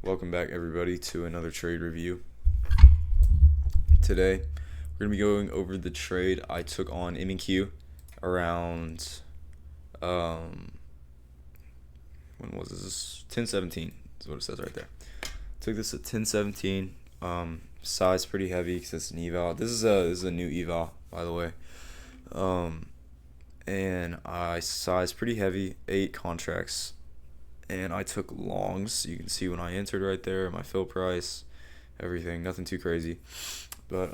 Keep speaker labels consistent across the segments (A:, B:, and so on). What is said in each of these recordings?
A: Welcome back, everybody, to another trade review. Today, we're going to be going over the trade I took on M&Q around, when was this? 10:17 is what it says right there. Took this at 10:17. Size pretty heavy because it's an eval. This is a new eval, by the way. And I sized pretty heavy, 8 contracts. And I took longs. You can see when I entered right there, my fill price, everything, nothing too crazy. But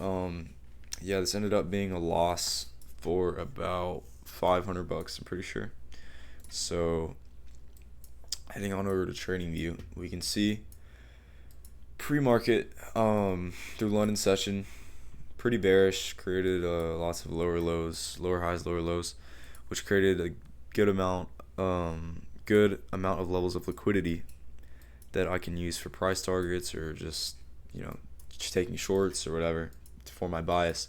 A: yeah, this ended up being a loss for about $500, I'm pretty sure. So heading on over to TradingView, we can see pre-market through London session, pretty bearish, created lots of lower lows, lower highs, lower lows, which created a good amount of levels of liquidity that I can use for price targets or just taking shorts or whatever for my bias.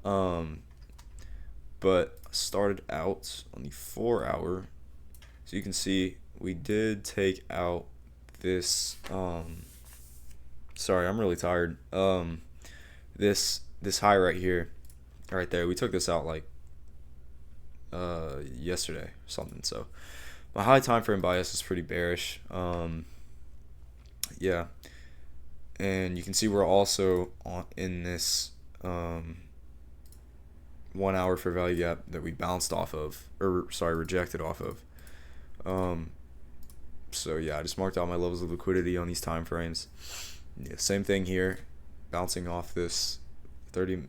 A: But started out on the 4-hour, so you can see we did take out this. Sorry, I'm really tired. This high right here, right there. We took this out like yesterday or something. So my high time frame bias is pretty bearish. Yeah, and you can see we're also in this 1 hour fair value gap that we bounced off of, or sorry, rejected off of. So yeah, I just marked out my levels of liquidity on these time frames. Yeah, same thing here, bouncing off this 30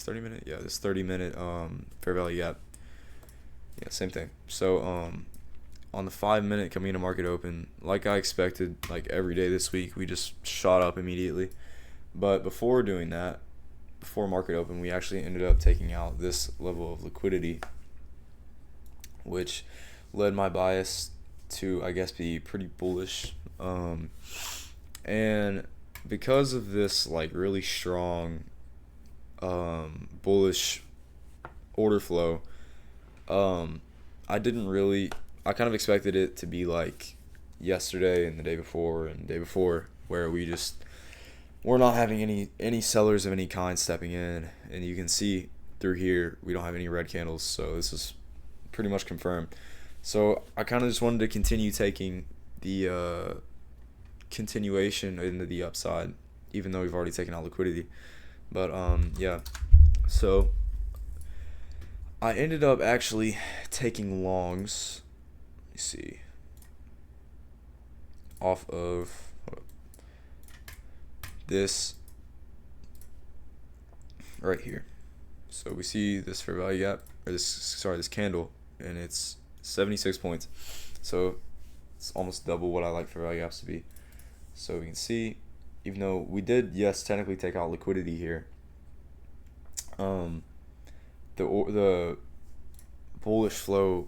A: minute fair value gap. Yeah, same thing. So on the 5-minute coming into market open, like I expected, like every day this week, we just shot up immediately. But before doing that, before market open, we actually ended up taking out this level of liquidity, which led my bias to, I guess, be pretty bullish. And because of this like really strong bullish order flow, I kind of expected it to be like yesterday and the day before, where we're not having any sellers of any kind stepping in, and you can see through here we don't have any red candles, so this is pretty much confirmed. So I kind of just wanted to continue taking the continuation into the upside, even though we've already taken out liquidity. But yeah, so I ended up actually taking longs. Let me see. Off of this right here. So we see this fair value gap, or this candle, and it's 76 points. So it's almost double what I like fair value gaps to be. So we can see, even though we did, yes, technically take out liquidity here, the bullish flow,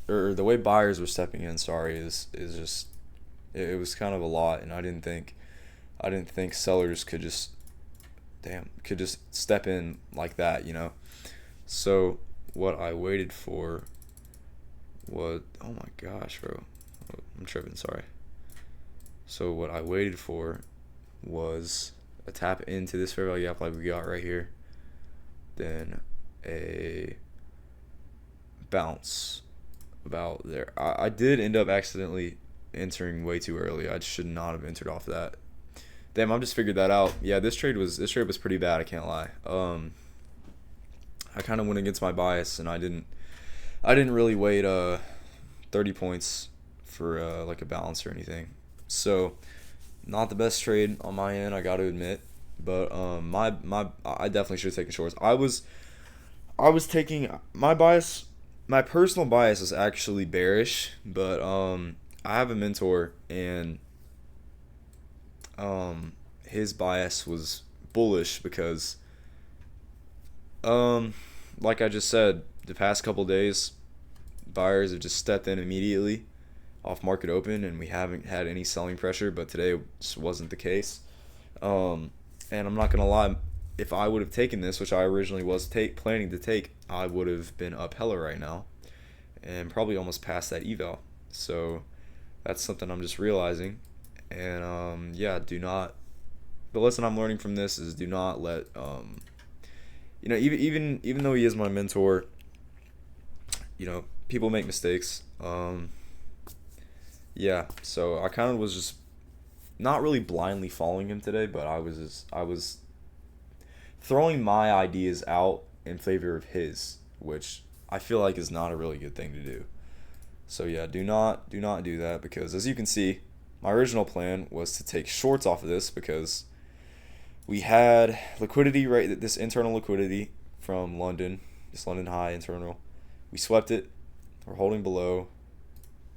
A: or the way buyers were stepping in, is just, it was kind of a lot, and I didn't think sellers could just step in like that, So what I waited for was, oh my gosh, bro, I'm tripping, sorry. So what I waited for was a tap into this fair value gap like we got right here, then a bounce about there. I did end up accidentally entering way too early. I should not have entered off that. Damn, I just figured that out. Yeah, this trade was pretty bad, I can't lie. I kind of went against my bias, and I didn't really wait 30 points for like a balance or anything. So not the best trade on my end, I got to admit. But I definitely should have taken shorts. I was taking my bias. My personal bias is actually bearish, but I have a mentor, and his bias was bullish because like I just said, the past couple days buyers have just stepped in immediately off market open, and we haven't had any selling pressure, but today just wasn't the case. And I'm not gonna lie, if I would have taken this, which I originally was planning to take, I would have been up hella right now and probably almost past that eval. So that's something I'm just realizing, And yeah, do not. The lesson I'm learning from this is do not let even though he is my mentor, people make mistakes. Yeah, so I kind of was just not really blindly following him today, but I was throwing my ideas out in favor of his, which I feel like is not a really good thing to do. So yeah, do not do that, because as you can see, my original plan was to take shorts off of this because we had liquidity, right, this internal liquidity from London, this London high internal. We swept it. We're holding below,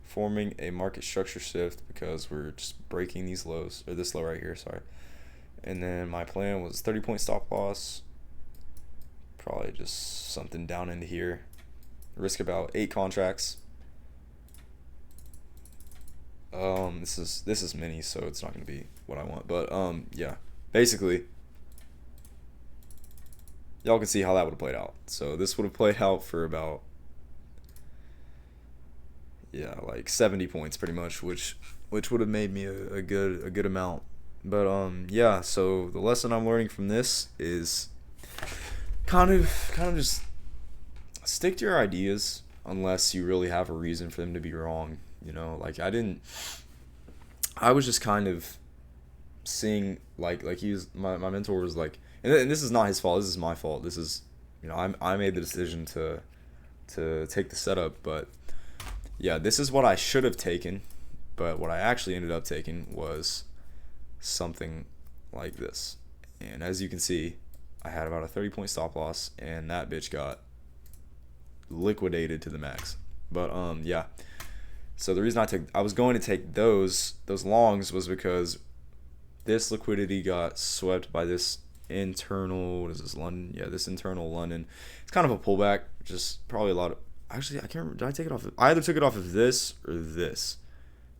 A: forming a market structure shift because we're just breaking these lows, or this low right here, sorry. And then my plan was 30-point stop loss, probably just something down into here. Risk about 8 contracts. This is mini, so it's not gonna be what I want. But yeah, basically, y'all can see how that would have played out. So this would have played out for about, yeah, like 70 points pretty much, which would have made me a good amount. But yeah, so the lesson I'm learning from this is kind of just stick to your ideas unless you really have a reason for them to be wrong. Like I was just kind of seeing like he was my mentor was like, and this is not his fault. This is my fault. This is, I made the decision to take the setup, but yeah, this is what I should have taken, but what I actually ended up taking was something like this. And as you can see, I had about a 30-point stop loss, and that bitch got liquidated to the max. But yeah. So the reason I was going to take those longs was because this liquidity got swept by this internal, what is this, London? Yeah, this internal London. It's kind of a pullback, just probably a lot of, actually, I can't remember, did I take it off of, I either took it off of this or this.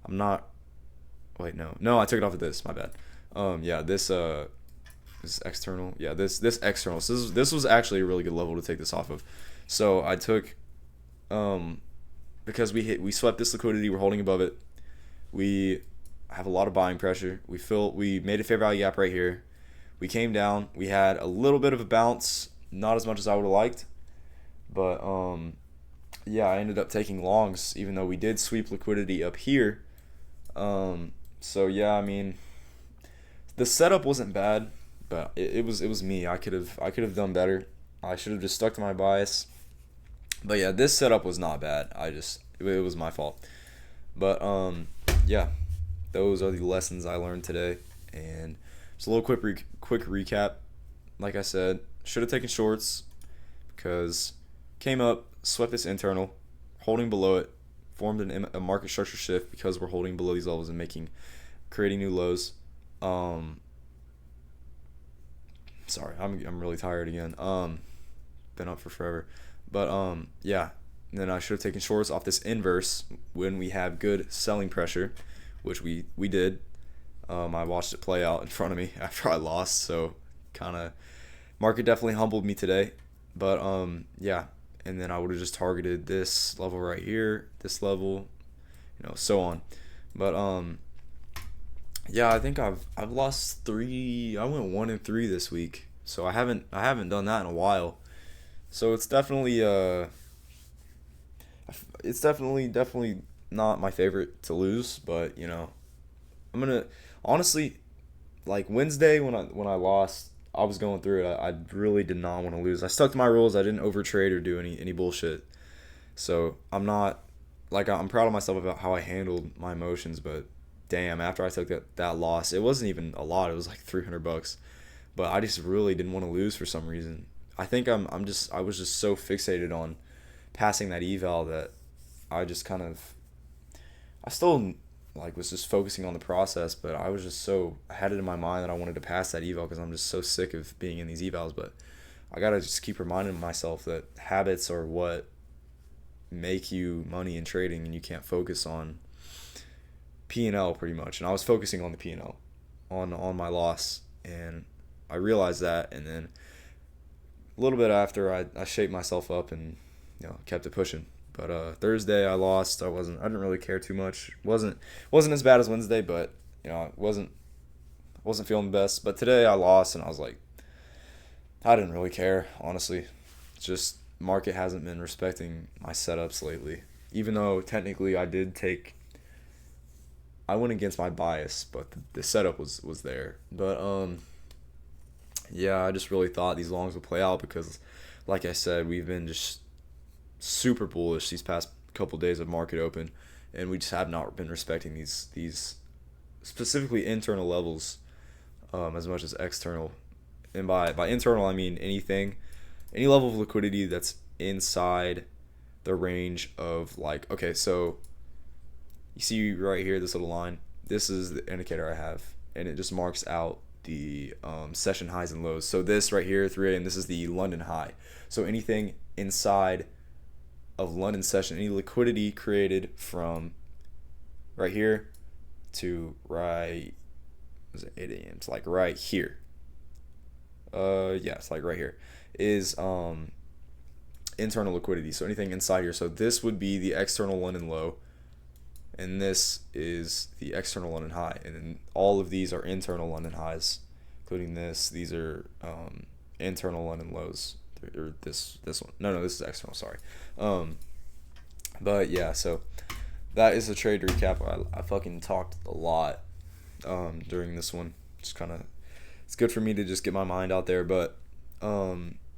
A: I'm not, wait, no, I took it off of this, my bad. Yeah, this external, yeah, this external. So this was actually a really good level to take this off of. So I took, because we swept this liquidity, we're holding above it. We have a lot of buying pressure. We made a fair value gap right here. We came down. We had a little bit of a bounce, not as much as I would have liked, but yeah, I ended up taking longs even though we did sweep liquidity up here. So yeah, I mean, the setup wasn't bad, but it was me. I could have done better. I should have just stuck to my bias. But yeah, this setup was not bad. It was my fault. But yeah, those are the lessons I learned today. And just a little quick recap. Like I said, should have taken shorts because came up, swept this internal, holding below it, formed a market structure shift because we're holding below these levels and creating new lows. Sorry, I'm really tired again. Been up for forever. But yeah, and then I should have taken shorts off this inverse when we have good selling pressure, which we did. I watched it play out in front of me after I lost, so kind of market definitely humbled me today. But yeah, and then I would have just targeted this level right here, this level, so on. But yeah, I think I've lost 3. I went 1-3 this week, so I haven't done that in a while. So it's definitely definitely not my favorite to lose, but I'm gonna honestly, like Wednesday when I lost, I was going through it. I really did not want to lose. I stuck to my rules. I didn't overtrade or do any bullshit. So I'm not, like, I'm proud of myself about how I handled my emotions, but damn, after I took that loss, it wasn't even a lot. It was like $300, but I just really didn't want to lose for some reason. I think I was just so fixated on passing that eval that I just kind of, I still like was just focusing on the process, but I was just I had it in my mind that I wanted to pass that eval because I'm just so sick of being in these evals. But I gotta just keep reminding myself that habits are what make you money in trading, and you can't focus on P&L pretty much. And I was focusing on the P&L, on my loss, and I realized that, and then a little bit after I shaped myself up and kept it pushing. But Thursday I lost. I didn't really care too much. Wasn't as bad as Wednesday, but I wasn't feeling the best. But today I lost, and I was like, I didn't really care, honestly. It's just market hasn't been respecting my setups lately. Even though technically I went against my bias, but the setup was there. But yeah, I just really thought these longs would play out because, like I said, we've been just super bullish these past couple days of market open, and we just have not been respecting these specifically internal levels as much as external. And by internal, I mean any level of liquidity that's inside the range of, like, okay, so you see right here this little line. This is the indicator I have, and it just marks out the session highs and lows. So this right here, 3 a.m., this is the London high. So anything inside of London session, any liquidity created from right here to right, was it 8 a.m.? It's like right here. Yeah, it's like right here is internal liquidity. So anything inside here. So this would be the external London low, and this is the external London high, and then all of these are internal London highs, including this. These are internal London lows, or this one. No, this is external. Sorry. But yeah, so that is the trade recap. I fucking talked a lot during this one. Just kind of, it's good for me to just get my mind out there. But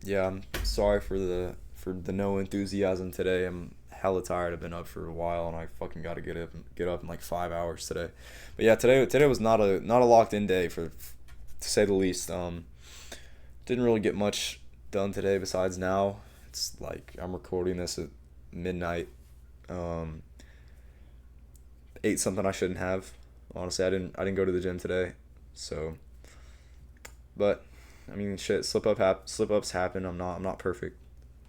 A: yeah, I'm sorry for the no enthusiasm today. I'm hella tired. I've been up for a while, and I fucking got to get up in like 5 hours today. But yeah, today was not a locked in day, to say the least. Didn't really get much done today besides now. It's like I'm recording this at midnight. Ate something I shouldn't have. Honestly, I didn't go to the gym today. So, but I mean, shit, slip ups happen. I'm not perfect.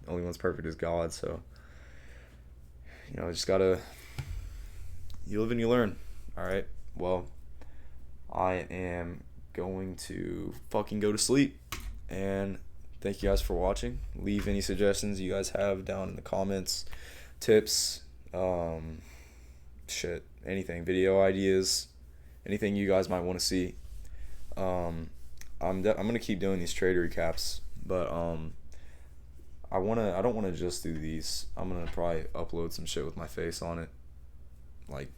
A: The only one's perfect is God. So, just gotta, you live and you learn. All right. Well, I am going to fucking go to sleep, and thank you guys for watching. Leave any suggestions you guys have down in the comments, tips, anything, video ideas, anything you guys might want to see. I'm gonna keep doing these trade recaps, but I don't wanna just do these. I'm gonna probably upload some shit with my face on it, like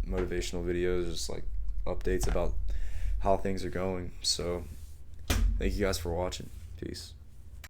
A: motivational videos, just like updates about how things are going. So thank you guys for watching. Peace.